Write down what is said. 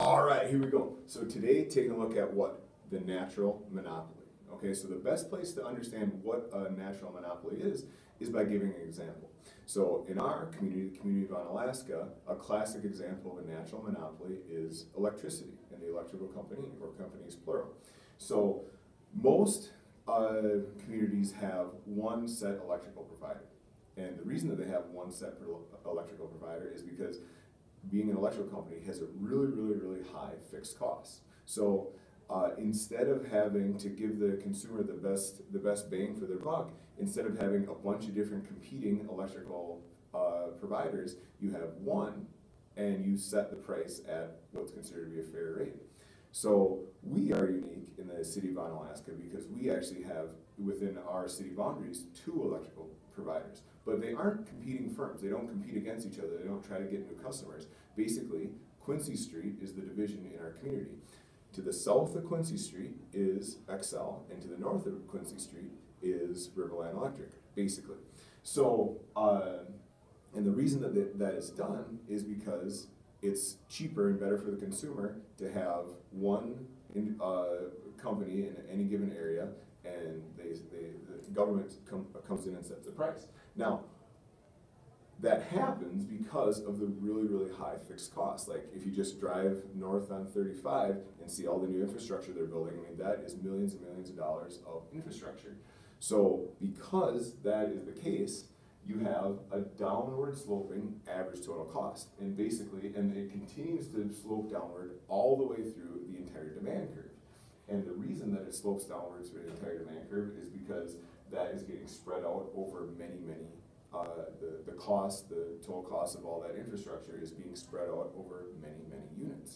All right, here we go. So today, taking a look at what? The natural monopoly. Okay, so the best place to understand what a natural monopoly is by giving an example. So in our community, the community of Onalaska, a classic example of a natural monopoly is electricity and the electrical company, or companies plural. So most communities have one set electrical provider. And the reason that they have one set electrical provider is because being an electrical company has a really high fixed cost. So instead of having to give the consumer the best bang for their buck, instead of having a bunch of different competing electrical providers, you have one, and you set the price at what's considered to be a fair rate. So we are unique in the city of Onalaska because we actually have, within our city boundaries, 2 electrical providers. But they aren't competing firms. They don't compete against each other. They don't try to get new customers. Basically, Quincy Street is the division in our community. To the south of Quincy Street is Xcel, and to the north of Quincy Street is Riverland Electric, basically. So, and the reason that is done is because it's cheaper and better for the consumer to have one company in any given area, and the government comes in and sets the price. Now, that happens because of the really high fixed costs. Like if you just drive north on 35 and see all the new infrastructure they're building, I mean, that is millions and millions of dollars of infrastructure. So because that is the case, you have a downward sloping average total cost. And basically, and it continues to slope downward all the way through the entire demand curve. And the reason that it slopes downwards through the entire demand curve is because that is getting spread out over many the total cost of all that infrastructure is being spread out over many units.